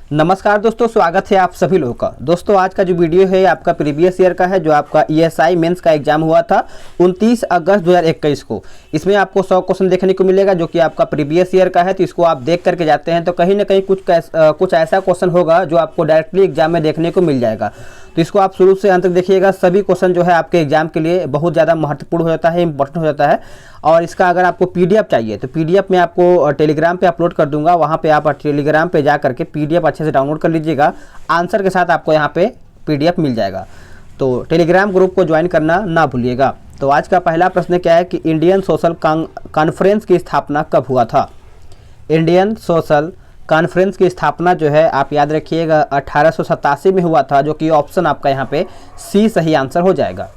नमस्कार दोस्तों, स्वागत है आप सभी लोगों का। दोस्तों आज का जो वीडियो है आपका प्रीवियस ईयर का है, जो आपका ईएसआई मेंस का एग्जाम हुआ था 29 अगस्त 2021 को। इसमें आपको 100 क्वेश्चन देखने को मिलेगा जो कि आपका प्रीवियस ईयर का है। तो इसको आप देख करके जाते हैं तो कहीं ना कहीं कुछ ऐसा क्वेश्चन होगा जो आपको डायरेक्टली एग्जाम में देखने को मिल जाएगा। तो इसको आप शुरू से अंत तक देखिएगा। सभी क्वेश्चन जो है आपके एग्जाम के लिए बहुत ज़्यादा महत्वपूर्ण हो जाता है, इंपॉर्टेंट हो जाता है। और इसका अगर आपको पीडीएफ चाहिए तो पीडीएफ मैं आपको टेलीग्राम पे अपलोड कर दूंगा। वहाँ पे आप टेलीग्राम पे जा करके पीडीएफ अच्छे से डाउनलोड कर लीजिएगा। आंसर के साथ आपको यहाँ पे पीडीएफ मिल जाएगा। तो टेलीग्राम ग्रुप को ज्वाइन करना ना भूलिएगा। तो आज का पहला प्रश्न क्या है कि इंडियन सोशल कॉन्फ्रेंस की स्थापना कब हुआ था। इंडियन सोशल कॉन्फ्रेंस की स्थापना जो है आप याद रखिएगा 1887 में हुआ था, जो कि ऑप्शन आपका यहाँ पे सी सही आंसर हो जाएगा।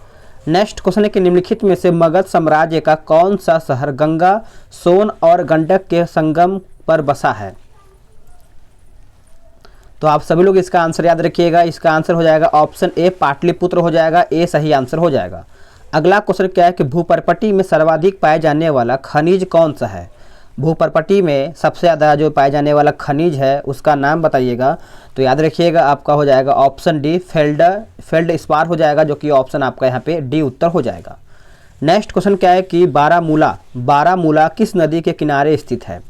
नेक्स्ट क्वेश्चन है कि निम्नलिखित में से मगध साम्राज्य का कौन सा शहर गंगा, सोन और गंडक के संगम पर बसा है। तो आप सभी लोग इसका आंसर याद रखिएगा। इसका आंसर हो जाएगा ऑप्शन ए पाटलिपुत्र हो जाएगा। ए सही आंसर हो जाएगा। अगला क्वेश्चन क्या है कि भूपर्पटी में सर्वाधिक पाए जाने वाला खनिज कौन सा है। भूपर्पटी में सबसे ज़्यादा जो पाए जाने वाला खनिज है उसका नाम बताइएगा। तो याद रखिएगा आपका हो जाएगा ऑप्शन डी फेल्ड स्पार हो जाएगा, जो कि ऑप्शन आपका यहाँ पे डी उत्तर हो जाएगा। नेक्स्ट क्वेश्चन क्या है कि बारामूला किस नदी के किनारे स्थित है।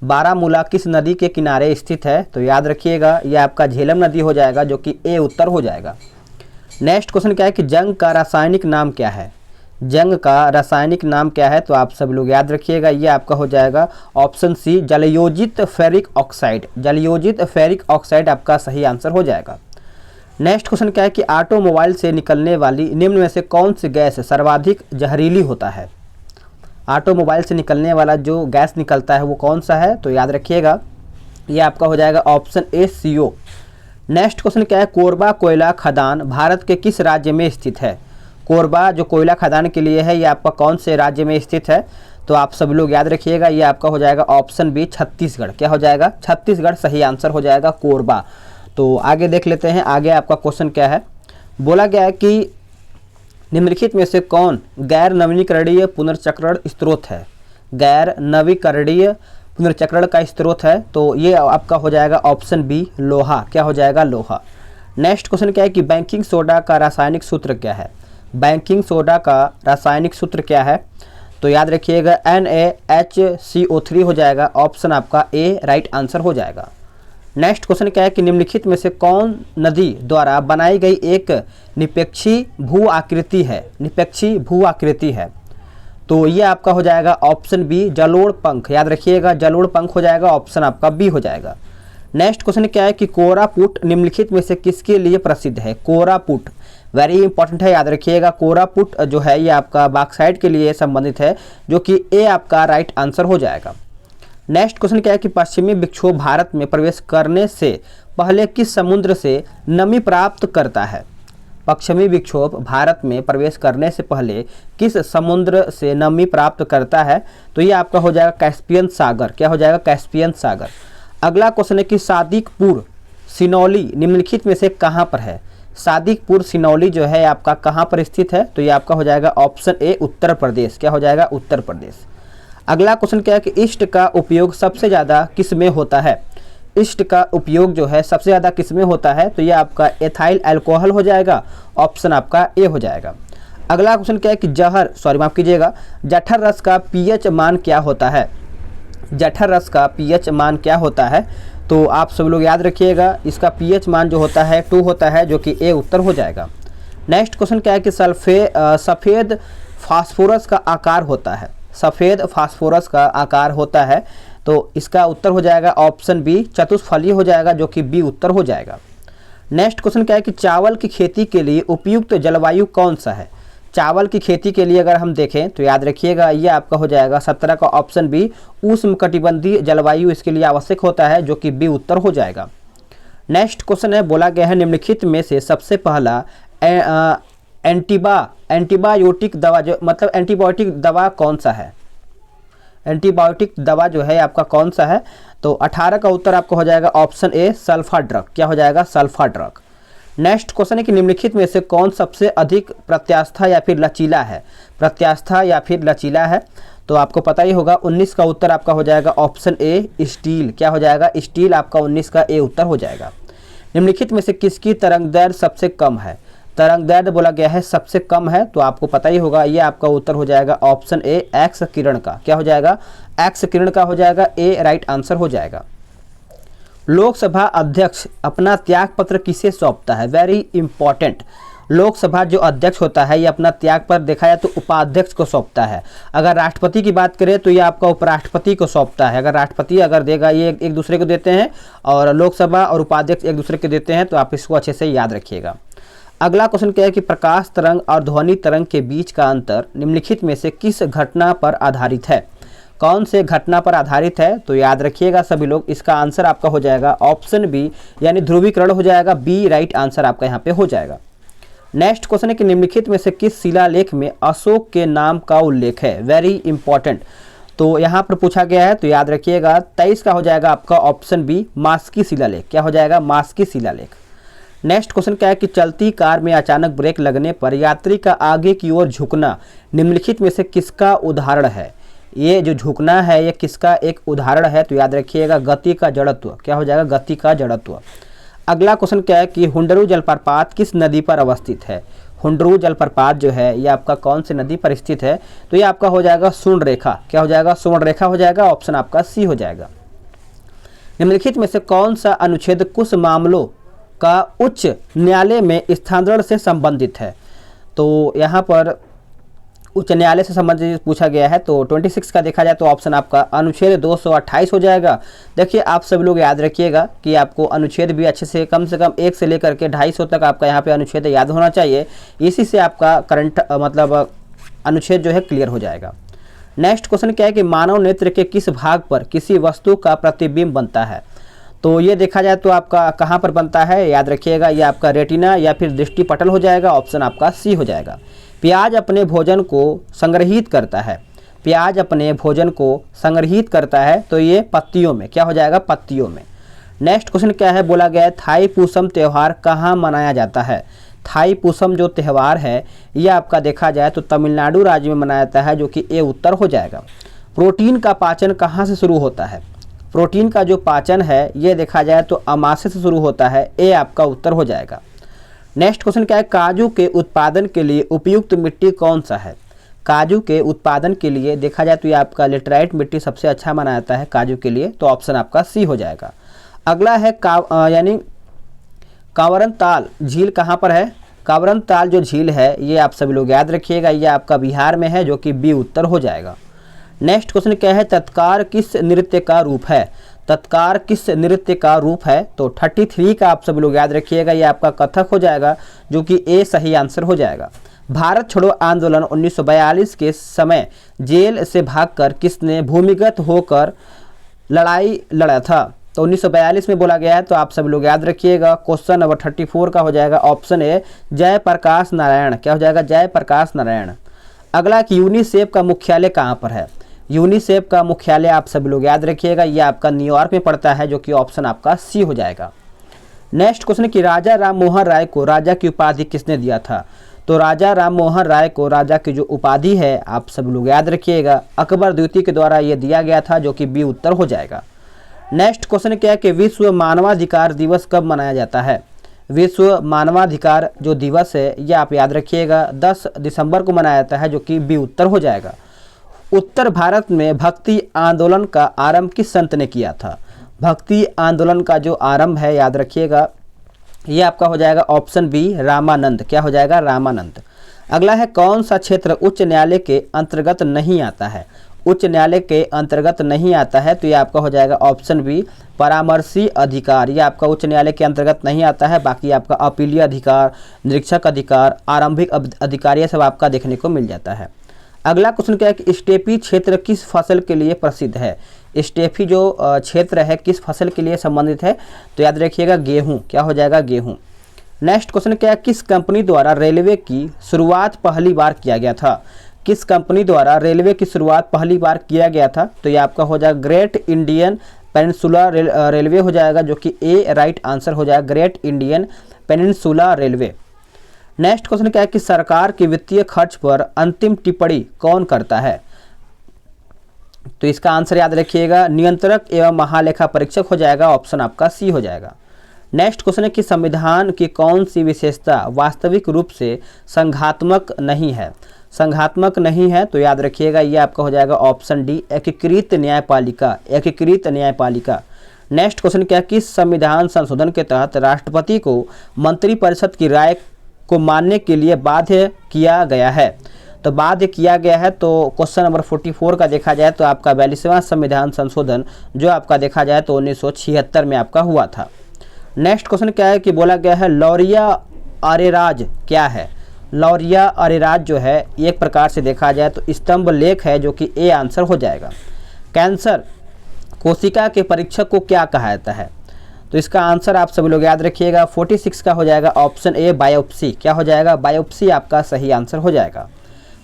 बारामूला किस नदी के किनारे स्थित है। तो याद रखिएगा यह आपका झेलम नदी हो जाएगा, जो कि ए उत्तर हो जाएगा। नेक्स्ट क्वेश्चन क्या है कि जंग का रासायनिक नाम क्या है। जंग का रासायनिक नाम क्या है। तो आप सब लोग याद रखिएगा ये आपका हो जाएगा ऑप्शन सी जलयोजित फेरिक ऑक्साइड। जलयोजित फेरिक ऑक्साइड आपका सही आंसर हो जाएगा। नेक्स्ट क्वेश्चन क्या है कि ऑटोमोबाइल से निकलने वाली निम्न में से कौन सी गैस सर्वाधिक जहरीली होता है। ऑटोमोबाइल से निकलने वाला जो गैस निकलता है वो कौन सा है। तो याद रखिएगा ये आपका हो जाएगा ऑप्शन ए CO। नेक्स्ट क्वेश्चन क्या है कोरबा कोयला खदान भारत के किस राज्य में स्थित है। कोरबा जो कोयला खदान के लिए है ये आपका कौन से राज्य में स्थित है। तो आप सभी लोग याद रखिएगा ये आपका हो जाएगा ऑप्शन बी छत्तीसगढ़। क्या हो जाएगा छत्तीसगढ़ सही आंसर हो जाएगा कोरबा। तो आगे देख लेते हैं आगे आपका क्वेश्चन क्या है। बोला गया है कि निम्नलिखित में से कौन गैर नवीकरणीय पुनर्चक्रण स्रोत है। गैर नवीकरणीय पुनर्चक्रण का स्रोत है। तो ये आपका हो जाएगा ऑप्शन बी लोहा। क्या हो जाएगा लोहा। नेक्स्ट क्वेश्चन क्या है कि बेकिंग सोडा का रासायनिक सूत्र क्या है। बेकिंग सोडा का रासायनिक सूत्र क्या है। तो याद रखिएगा NaHCO3 हो जाएगा। ऑप्शन आपका ए राइट आंसर हो जाएगा। नेक्स्ट क्वेश्चन क्या है कि निम्नलिखित में से कौन नदी द्वारा बनाई गई एक निरपेक्षी भू आकृति है। निरपेक्षी भू आकृति है। तो ये आपका हो जाएगा ऑप्शन बी जलोढ़ पंख। याद रखिएगा जलोढ़ पंख हो जाएगा। ऑप्शन आपका बी हो जाएगा। नेक्स्ट क्वेश्चन क्या है कि कोरापुट निम्नलिखित में से किसके लिए प्रसिद्ध है। कोरापुट वेरी इंपॉर्टेंट है, याद रखिएगा। कोरापुट जो है ये आपका बॉक्साइट के लिए संबंधित है, जो कि ए आपका राइट आंसर हो जाएगा। नेक्स्ट क्वेश्चन क्या है कि पश्चिमी विक्षोभ भारत में प्रवेश करने से पहले किस समुद्र से नमी प्राप्त करता है। पश्चिमी विक्षोभ भारत में प्रवेश करने से पहले किस समुद्र से नमी प्राप्त करता है। तो ये आपका हो जाएगा कैस्पियन सागर। क्या हो जाएगा कैस्पियन सागर। अगला क्वेश्चन है कि सादिकपुर सिनौली निम्नलिखित में से कहाँ पर है। सादिकपुर सिनौली जो है आपका कहाँ पर स्थित है। तो ये आपका हो जाएगा ऑप्शन ए उत्तर प्रदेश। क्या हो जाएगा उत्तर प्रदेश। अगला क्वेश्चन क्या है कि ईस्ट का उपयोग सबसे ज़्यादा किस में होता है। ईस्ट का उपयोग जो है सबसे ज़्यादा किस में होता है। तो ये आपका एथाइल अल्कोहल हो जाएगा। ऑप्शन आपका ए हो जाएगा। अगला क्वेश्चन क्या है कि माफ़ कीजिएगा जठर रस का पीएच मान क्या होता है। जठर रस का पीएच मान क्या होता है। तो आप सब लोग याद रखिएगा इसका पीएच मान जो होता है 2 होता है, जो कि ए उत्तर हो जाएगा। नेक्स्ट क्वेश्चन क्या है कि सफ़ेद फास्फोरस का आकार होता है। सफ़ेद फास्फोरस का आकार होता है। तो इसका उत्तर हो जाएगा ऑप्शन बी चतुष्फली हो जाएगा, जो कि बी उत्तर हो जाएगा। नेक्स्ट क्वेश्चन क्या है कि चावल की खेती के लिए उपयुक्त जलवायु कौन सा है। चावल की खेती के लिए अगर हम देखें तो याद रखिएगा ये आपका हो जाएगा 17 का ऑप्शन बी उष्णकटिबंधीय जलवायु इसके लिए आवश्यक होता है, जो कि बी उत्तर हो जाएगा। नेक्स्ट क्वेश्चन है बोला गया है निम्नलिखित में से सबसे पहला एंटीबायोटिक दवा जो मतलब एंटीबायोटिक दवा कौन सा है। एंटीबायोटिक दवा जो है आपका कौन सा है। तो 18 का उत्तर आपका हो जाएगा ऑप्शन ए सल्फा ड्रग। क्या हो जाएगा सल्फा ड्रग। नेक्स्ट क्वेश्चन है कि निम्नलिखित में से कौन सबसे अधिक प्रत्यास्था या फिर लचीला है। प्रत्यास्था या फिर लचीला है। तो आपको पता ही होगा 19 का उत्तर आपका हो जाएगा ऑप्शन ए स्टील। क्या हो जाएगा? स्टील आपका 19 का ए उत्तर हो जाएगा। निम्नलिखित में से किसकी तरंग दैर्ध्य सबसे कम है? तरंग दैर्ध्य बोला गया है सबसे कम है, तो आपको पता ही होगा ये आपका उत्तर हो जाएगा ऑप्शन ए एक्स किरण का। क्या हो जाएगा? एक्स किरण का हो जाएगा, ए राइट आंसर हो जाएगा। लोकसभा अध्यक्ष अपना त्याग पत्र किसे सौंपता है? Very important. लोकसभा जो अध्यक्ष होता है ये अपना त्याग पत्र देखा जाए तो उपाध्यक्ष को सौंपता है। अगर राष्ट्रपति की बात करें तो ये आपका उपराष्ट्रपति को सौंपता है। अगर राष्ट्रपति अगर देगा, ये एक दूसरे को देते हैं, और लोकसभा और उपाध्यक्ष एक दूसरे को देते हैं, तो आप इसको अच्छे से याद रखिएगा। अगला क्वेश्चन क्या है कि प्रकाश तरंग और ध्वनि तरंग के बीच का अंतर निम्नलिखित में से किस घटना पर आधारित है? कौन से घटना पर आधारित है? तो याद रखिएगा सभी लोग, इसका आंसर आपका हो जाएगा ऑप्शन बी, यानी ध्रुवीकरण हो जाएगा, बी राइट आंसर आपका यहाँ पे हो जाएगा। नेक्स्ट क्वेश्चन है कि निम्नलिखित में से किस शिलालेख में अशोक के नाम का उल्लेख है? वेरी इंपॉर्टेंट, तो यहाँ पर पूछा गया है, तो याद रखिएगा 23 का हो जाएगा आपका ऑप्शन बी मास्की शिलालेख। क्या हो जाएगा? मास्की शिलालेख। नेक्स्ट क्वेश्चन क्या है कि चलती कार में अचानक ब्रेक लगने पर यात्री का आगे की ओर झुकना निम्नलिखित में से किसका उदाहरण है? ये जो झुकना है ये किसका एक उदाहरण है? तो याद रखिएगा गति का जड़त्व। क्या हो जाएगा? गति का जड़त्व। अगला क्वेश्चन क्या है कि हुंडरू जलप्रपात किस नदी पर अवस्थित है? हुंडरू जलप्रपात जो है ये आपका कौन सी नदी पर स्थित है? तो ये आपका हो जाएगा स्वर्ण रेखा। क्या हो जाएगा? स्वर्ण रेखा हो जाएगा, ऑप्शन आपका सी हो जाएगा। निम्नलिखित में से कौन सा अनुच्छेद कुछ मामलों का उच्च न्यायालय में स्थानांतरण से संबंधित है? तो यहाँ पर उच्च न्यायालय से संबंधित पूछा गया है, तो 26 का देखा जाए तो ऑप्शन आपका अनुच्छेद 228 हो जाएगा। देखिए आप सब लोग याद रखिएगा कि आपको अनुच्छेद भी अच्छे से कम 1 से लेकर के 250 तक आपका यहाँ पे अनुच्छेद याद होना चाहिए, इसी से आपका करंट मतलब अनुच्छेद जो है क्लियर हो जाएगा। नेक्स्ट क्वेश्चन क्या है कि मानव नेत्र के किस भाग पर किसी वस्तु का प्रतिबिंब बनता है? तो ये देखा जाए तो आपका कहाँ पर बनता है? याद रखिएगा ये आपका रेटिना या फिर दृष्टि पटल हो जाएगा, ऑप्शन आपका सी हो जाएगा। प्याज अपने भोजन को संग्रहित करता है। प्याज अपने भोजन को संग्रहित करता है, तो ये पत्तियों में। क्या हो जाएगा? पत्तियों में। नेक्स्ट क्वेश्चन क्या है? बोला गया है थाई पूसम त्यौहार कहाँ मनाया जाता है? थाई पूसम जो त्यौहार है ये आपका देखा जाए तो तमिलनाडु राज्य में मनाया जाता है, जो कि ए उत्तर हो जाएगा। प्रोटीन का पाचन कहाँ से शुरू होता है? प्रोटीन का जो पाचन है ये देखा जाए तो अमाशय से शुरू होता है, ए आपका उत्तर हो जाएगा। नेक्स्ट क्वेश्चन क्या है? काजू के उत्पादन के लिए उपयुक्त मिट्टी कौन सा है? काजू के उत्पादन के लिए देखा जाए तो ये आपका लेटराइट मिट्टी सबसे अच्छा माना जाता है काजू के लिए, तो ऑप्शन आपका सी हो जाएगा। अगला है यानी कांवरन ताल झील कहाँ पर है? कांवरन ताल जो झील है ये आप सभी लोग याद रखिएगा, ये आपका बिहार में है, जो कि बी उत्तर हो जाएगा। नेक्स्ट क्वेश्चन क्या है? तत्कार किस नृत्य का रूप है? तत्कार किस नृत्य का रूप है? तो 33 का आप सब लोग याद रखिएगा, ये आपका कथक हो जाएगा, जो कि ए सही आंसर हो जाएगा। भारत छोड़ो आंदोलन 1942 के समय जेल से भागकर किसने भूमिगत होकर लड़ाई लड़ा था? तो 1942 में बोला गया है, तो आप सब लोग याद रखिएगा क्वेश्चन नंबर 34 का हो जाएगा ऑप्शन ए जयप्रकाश नारायण। क्या हो जाएगा? जयप्रकाश नारायण। अगला कि यूनिसेफ का मुख्यालय कहाँ पर है? यूनिसेफ का मुख्यालय आप सभी लोग याद रखिएगा, ये आपका न्यूयॉर्क में पड़ता है, जो कि ऑप्शन आपका सी हो जाएगा। नेक्स्ट क्वेश्चन कि राजा राम मोहन राय को राजा की उपाधि किसने दिया था? तो राजा राम मोहन राय को राजा की जो उपाधि है आप सब लोग याद रखिएगा अकबर द्वितीय के द्वारा ये दिया गया था, जो कि बी उत्तर हो जाएगा। नेक्स्ट क्वेश्चन क्या है कि विश्व मानवाधिकार दिवस कब मनाया जाता है? विश्व मानवाधिकार जो दिवस है ये आप याद रखिएगा 10 दिसंबर को मनाया जाता है, जो कि बी उत्तर हो जाएगा। उत्तर भारत में भक्ति आंदोलन का आरंभ किस संत ने किया था? भक्ति आंदोलन का जो आरंभ है याद रखिएगा ये आपका हो जाएगा ऑप्शन बी रामानंद। क्या हो जाएगा? रामानंद। अगला है कौन सा क्षेत्र उच्च न्यायालय के अंतर्गत नहीं आता है? उच्च न्यायालय के अंतर्गत नहीं आता है, तो ये आपका हो जाएगा ऑप्शन बी परामर्शी अधिकार। ये आपका उच्च न्यायालय के अंतर्गत नहीं आता है, बाकी आपका अपीलीय अधिकार, निरीक्षक अधिकार, आरंभिक अधिकार ये सब आपका देखने को मिल जाता है। अगला क्वेश्चन क्या है कि स्टेपी क्षेत्र किस फसल के लिए प्रसिद्ध है? स्टेपी जो क्षेत्र है किस फसल के लिए संबंधित है? तो याद रखिएगा गेहूं। क्या हो जाएगा? गेहूं। नेक्स्ट क्वेश्चन क्या है? किस कंपनी द्वारा रेलवे की शुरुआत पहली बार किया गया था? किस कंपनी द्वारा रेलवे की शुरुआत पहली बार किया गया था? तो ये आपका हो जाएगा ग्रेट इंडियन पेनिनसुला रेलवे हो जाएगा, जो कि ए राइट आंसर हो जाएगा, great Indian peninsula railway. Next question क्या है कि सरकार के वित्तीय खर्च पर अंतिम टिप्पणी कौन करता है? तो इसका आंसर याद रखिएगा नियंत्रक एवं महालेखा परीक्षक हो जाएगा, ऑप्शन आपका सी हो जाएगा। नेक्स्ट क्वेश्चन है कि संविधान की कौन सी विशेषता वास्तविक रूप से संघात्मक नहीं है। संघात्मक नहीं है तो याद रखिएगा ये आपका हो जाएगा ऑप्शन डी एकीकृत न्यायपालिका, एकीकृत न्यायपालिका। नेक्स्ट क्वेश्चन क्या, किस संविधान संशोधन के तहत राष्ट्रपति को मंत्रिपरिषद की राय को मानने के लिए बाध्य किया गया है। तो बाध्य किया गया है तो क्वेश्चन नंबर 44 का देखा जाए तो आपका 42वां संविधान संशोधन जो आपका देखा जाए तो 1976 में आपका हुआ था। नेक्स्ट क्वेश्चन क्या है कि बोला गया है लौरिया अरेराज क्या है। लौरिया अरेराज जो है एक प्रकार से देखा जाए तो स्तंभ लेख है, जो कि ए आंसर हो जाएगा। कैंसर कोशिका के परीक्षक को क्या कहा जाता है। तो इसका आंसर आप सभी लोग याद रखिएगा 46 का हो जाएगा ऑप्शन ए बायोप्सी। क्या हो जाएगा, बायोप्सी आपका सही आंसर हो जाएगा।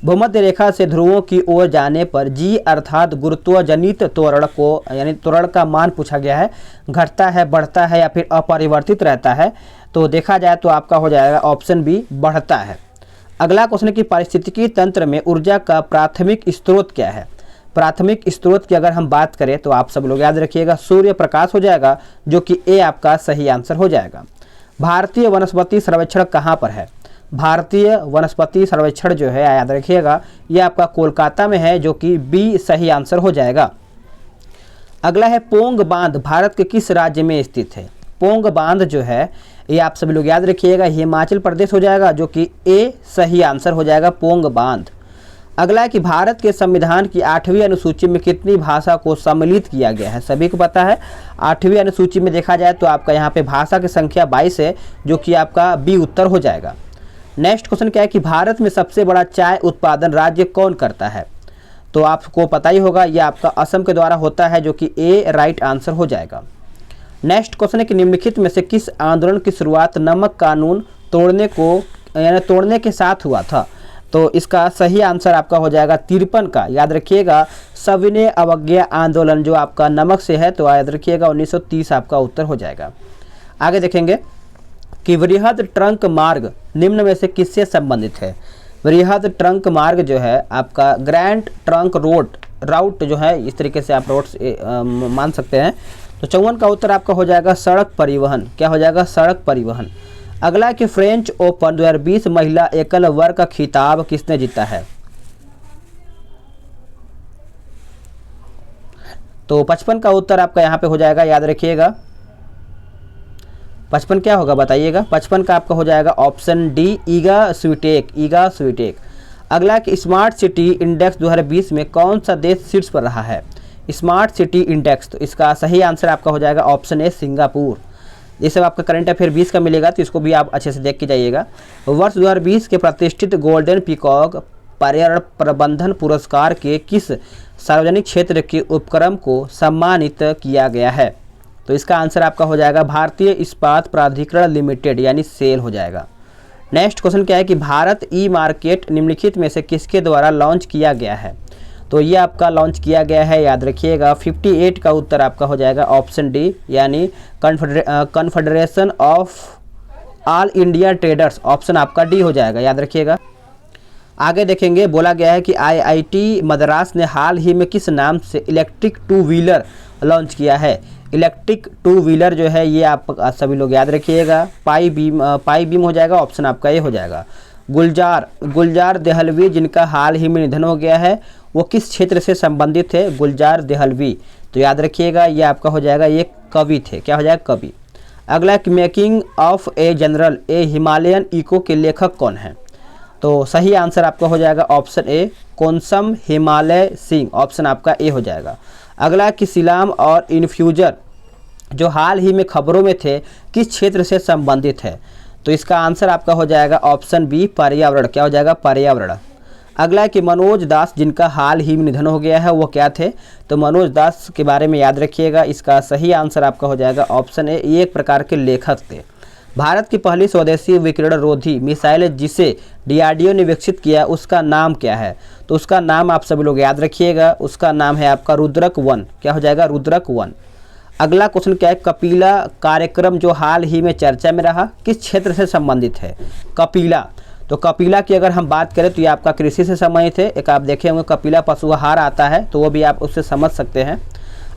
भूमध्य रेखा से ध्रुवों की ओर जाने पर जी अर्थात गुरुत्वजनित त्वरण को यानी त्वरण का मान पूछा गया है, घटता है, बढ़ता है या फिर अपरिवर्तित रहता है। तो देखा जाए तो आपका हो जाएगा ऑप्शन बी बढ़ता है। अगला क्वेश्चन की पारिस्थितिकी तंत्र में ऊर्जा का प्राथमिक स्रोत क्या है। प्राथमिक स्रोत की अगर हम बात करें तो आप सब लोग याद रखिएगा सूर्य प्रकाश हो जाएगा, जो कि ए आपका सही आंसर हो जाएगा। भारतीय वनस्पति सर्वेक्षण कहाँ पर है। भारतीय वनस्पति सर्वेक्षण जो है याद रखिएगा ये आपका कोलकाता में है, जो कि बी सही आंसर हो जाएगा। अगला है पोंग बांध भारत के किस राज्य में स्थित है। पोंग बांध जो है ये आप सभी लोग याद रखिएगा हिमाचल प्रदेश हो जाएगा, जो कि ए सही आंसर हो जाएगा पोंग बांध। अगला है कि भारत के संविधान की 8वीं अनुसूची में कितनी भाषा को सम्मिलित किया गया है। सभी को पता है 8वीं अनुसूची में देखा जाए तो आपका यहाँ पे भाषा की संख्या 22 है, जो कि आपका बी उत्तर हो जाएगा। नेक्स्ट क्वेश्चन क्या है कि भारत में सबसे बड़ा चाय उत्पादन राज्य कौन करता है। तो आपको पता ही होगा ये आपका असम के द्वारा होता है, जो कि ए राइट आंसर हो जाएगा। नेक्स्ट क्वेश्चन है कि निम्नलिखित में से किस आंदोलन की शुरुआत नमक कानून तोड़ने के साथ हुआ था। तो इसका सही आंसर आपका हो जाएगा 53 का, याद रखिएगा सविनय अवज्ञा आंदोलन जो आपका नमक से है, तो याद रखिएगा 1930 आपका उत्तर हो जाएगा। आगे देखेंगे कि वृहद ट्रंक मार्ग निम्न में से किससे संबंधित है। वृहद ट्रंक मार्ग जो है आपका ग्रैंड ट्रंक राउट जो है, इस तरीके से आप रोड मान सकते हैं। तो 54 का उत्तर आपका हो जाएगा सड़क परिवहन। क्या हो जाएगा, सड़क परिवहन। अगला कि फ्रेंच ओपन 2020 महिला एकल वर्ग का खिताब किसने जीता है। तो 55 का उत्तर आपका यहाँ पे हो जाएगा, याद रखिएगा 55 क्या होगा बताइएगा। 55 का आपका हो जाएगा ऑप्शन डी ईगा स्वीटेक। अगला कि स्मार्ट सिटी इंडेक्स 2020 में कौन सा देश शीर्ष पर रहा है। स्मार्ट सिटी इंडेक्स, तो इसका सही आंसर आपका हो जाएगा ऑप्शन ए सिंगापुर। ये सब आपका करंट अफेयर 20 का मिलेगा, तो इसको भी आप अच्छे से देख के जाइएगा। वर्ष 2020 के प्रतिष्ठित गोल्डन पीकॉक पर्यावरण प्रबंधन पुरस्कार के किस सार्वजनिक क्षेत्र के उपक्रम को सम्मानित किया गया है। तो इसका आंसर आपका हो जाएगा भारतीय इस्पात प्राधिकरण लिमिटेड यानी सेल हो जाएगा। नेक्स्ट क्वेश्चन क्या है कि भारत ई मार्केट निम्नलिखित में से किसके द्वारा लॉन्च किया गया है। तो ये आपका लॉन्च किया गया है, याद रखिएगा 58 का उत्तर आपका हो जाएगा ऑप्शन डी यानी confederation of all India traders, option आपका डी हो जाएगा, याद रखिएगा। आगे देखेंगे बोला गया है कि आईआईटी मद्रास ने हाल ही में किस नाम से इलेक्ट्रिक 2 व्हीलर लॉन्च किया है। इलेक्ट्रिक 2 व्हीलर जो है ये आप सभी लोग याद रखिएगा पाई बीम हो जाएगा, ऑप्शन आपका ये हो जाएगा। गुलजार देहलवी जिनका हाल ही में निधन हो गया है वो किस क्षेत्र से संबंधित है। गुलजार देहलवी, तो याद रखिएगा ये आपका हो जाएगा ये कवि थे। क्या हो जाएगा, कवि। अगला कि making of a general a Himalayan echo के लेखक कौन है। तो सही आंसर आपका हो जाएगा ऑप्शन ए कोनसम हिमालय सिंह, ऑप्शन आपका ए हो जाएगा। अगला कि सिलाम और इन्फ्यूजर जो हाल ही में खबरों में थे किस क्षेत्र से संबंधित है। तो इसका आंसर आपका हो जाएगा ऑप्शन बी पर्यावरण। क्या हो जाएगा, पर्यावरण। अगला कि मनोज दास जिनका हाल ही में निधन हो गया है वो क्या थे। तो मनोज दास के बारे में याद रखिएगा, इसका सही आंसर आपका हो जाएगा ऑप्शन ए, ये एक प्रकार के लेखक थे। भारत की पहली स्वदेशी विकिरण रोधी मिसाइल जिसे डीआरडीओ ने विकसित किया उसका नाम क्या है। तो उसका नाम आप सभी लोग याद रखिएगा, उसका नाम है आपका रुद्रक 1। क्या हो जाएगा, रुद्रक 1। अगला क्वेश्चन क्या है, कपिला कार्यक्रम जो हाल ही में चर्चा में रहा किस क्षेत्र से संबंधित है। कपिला, तो कपिला की अगर हम बात करें तो ये आपका कृषि से संबंधित है। एक आप देखे होंगे कपिला पशु आहार आता है, तो वो भी आप उससे समझ सकते हैं।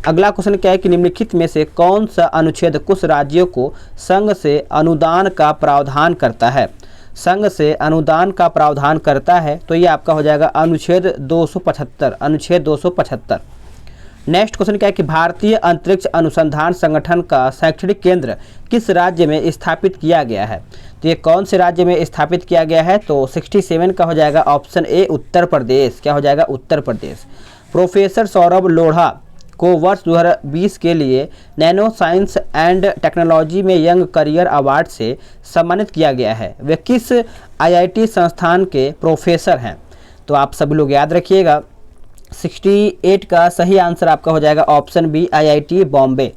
अगला क्वेश्चन क्या है कि निम्नलिखित में से कौन सा अनुच्छेद कुछ राज्यों को संघ से अनुदान का प्रावधान करता है? संघ से अनुदान का प्रावधान करता है तो ये आपका हो जाएगा अनुच्छेद 275, अनुच्छेद 275। नेक्स्ट क्वेश्चन क्या है कि भारतीय अंतरिक्ष अनुसंधान संगठन का शैक्षणिक केंद्र किस राज्य में स्थापित किया गया है? तो ये कौन से राज्य में स्थापित किया गया है? तो 67 का हो जाएगा ऑप्शन ए उत्तर प्रदेश। क्या हो जाएगा? उत्तर प्रदेश। प्रोफेसर सौरभ लोढ़ा को वर्ष 2020 के लिए नैनो साइंस एंड टेक्नोलॉजी में यंग करियर अवार्ड से सम्मानित किया गया है। वे किस आईआईटी संस्थान के प्रोफेसर हैं? तो आप सभी लोग याद रखिएगा 68 का सही आंसर आपका हो जाएगा option B IIT Bombay.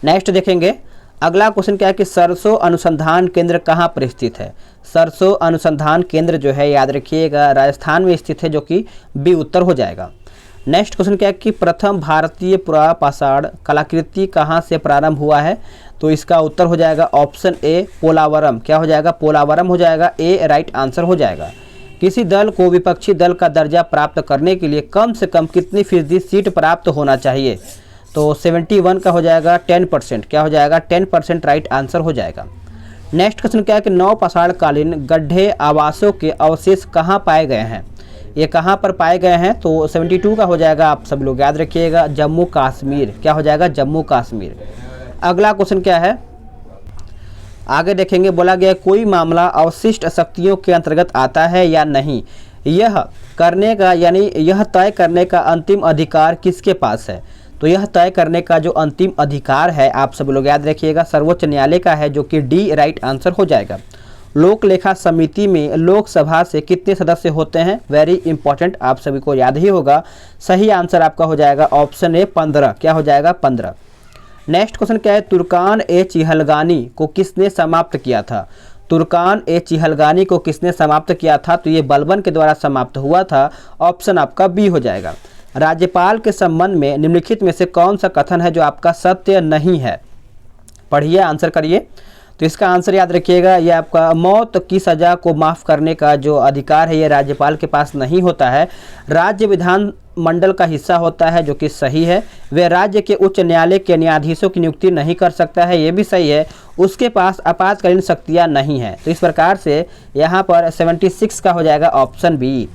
Next देखेंगे अगला क्वेश्चन क्या है कि सरसों अनुसंधान केंद्र कहाँ पर स्थित है? सरसों अनुसंधान केंद्र जो है याद रखिएगा राजस्थान में स्थित है, जो कि बी उत्तर हो जाएगा। नेक्स्ट क्वेश्चन क्या है कि प्रथम भारतीय पुरापाषाण कलाकृति कहाँ से प्रारंभ हुआ है? तो इसका उत्तर हो जाएगा ऑप्शन ए पोलावरम। क्या हो जाएगा? पोलावरम हो जाएगा, ए राइट आंसर हो जाएगा। किसी दल को विपक्षी दल का दर्जा प्राप्त करने के लिए कम से कम कितनी फीसदी सीट प्राप्त होना चाहिए? तो 71 का हो जाएगा 10%। क्या हो जाएगा? 10% राइट आंसर हो जाएगा। नेक्स्ट क्वेश्चन क्या है कि नवपाषाणकालीन गड्ढे आवासों के अवशेष कहाँ पाए गए हैं? ये कहाँ पर पाए गए हैं? तो 72 का हो जाएगा, आप सब लोग याद रखिएगा जम्मू कश्मीर। क्या हो जाएगा? जम्मू कश्मीर। अगला क्वेश्चन क्या है आगे देखेंगे, बोला गया कोई मामला अवशिष्ट शक्तियों के अंतर्गत आता है या नहीं, यह करने का यानी यह तय करने का अंतिम अधिकार किसके पास है? तो यह तय करने का जो अंतिम अधिकार है आप सब लोग याद रखिएगा सर्वोच्च न्यायालय का है, जो कि डी राइट आंसर हो जाएगा। लोक लेखा समिति में लोकसभा से कितने सदस्य होते हैं? वेरी इंपॉर्टेंट, आप सभी को याद ही होगा। सही आंसर आपका हो जाएगा ऑप्शन ए 15। क्या हो जाएगा? 15। नेक्स्ट क्वेश्चन क्या है तुर्कान ए चिहलगानी को किसने समाप्त किया था? तुर्कान ए चिहलगानी को किसने समाप्त किया था? तो ये बलबन के द्वारा समाप्त हुआ था। ऑप्शन आपका बी हो जाएगा। राज्यपाल के संबंध में निम्नलिखित में से कौन सा कथन है जो आपका सत्य नहीं है? पढ़िए, आंसर करिए। तो इसका आंसर याद रखिएगा, ये आपका मौत की सज़ा को माफ़ करने का जो अधिकार है ये राज्यपाल के पास नहीं होता है, राज्य विधान मंडल का हिस्सा होता है, जो कि सही है। वे राज्य के उच्च न्यायालय के न्यायाधीशों की नियुक्ति नहीं कर सकता है, ये भी सही है। उसके पास आपातकालीन शक्तियाँ नहीं हैं। तो इस प्रकार से यहाँ पर 76 का हो जाएगा ऑप्शन बी।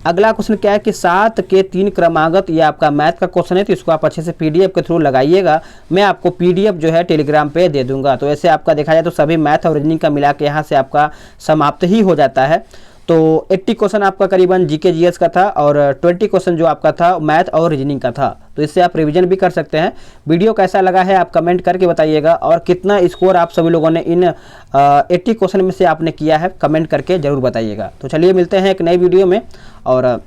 अगला क्वेश्चन क्या है कि 7 के 3 क्रमागत, ये आपका मैथ का क्वेश्चन है, तो इसको आप अच्छे से पीडीएफ के थ्रू लगाइएगा। मैं आपको पीडीएफ जो है टेलीग्राम पे दे दूंगा। तो ऐसे आपका देखा जाए तो सभी मैथ और रीजनिंग का मिला के यहाँ से आपका समाप्त ही हो जाता है। तो 80 क्वेश्चन आपका करीबन जीके जीएस का था और 20 क्वेश्चन जो आपका था मैथ और रीजनिंग का था। तो इससे आप रिवीजन भी कर सकते हैं। वीडियो कैसा लगा है आप कमेंट करके बताइएगा, और कितना स्कोर आप सभी लोगों ने इन 80 क्वेश्चन में से आपने किया है कमेंट करके ज़रूर बताइएगा। तो चलिए मिलते हैं एक नई वीडियो में, और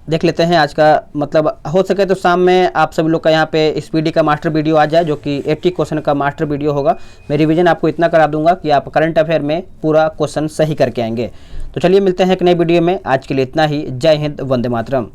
देख लेते हैं आज का, मतलब हो सके तो शाम में आप सभी लोग का यहाँ पे स्पीडी का मास्टर वीडियो आ जाए, जो कि 80 क्वेश्चन का मास्टर वीडियो होगा। मैं रिवीजन आपको इतना करा दूंगा कि आप करंट अफेयर में पूरा क्वेश्चन सही करके आएंगे। तो चलिए मिलते हैं एक नई वीडियो में, आज के लिए इतना ही। जय हिंद, वंदे मातरम।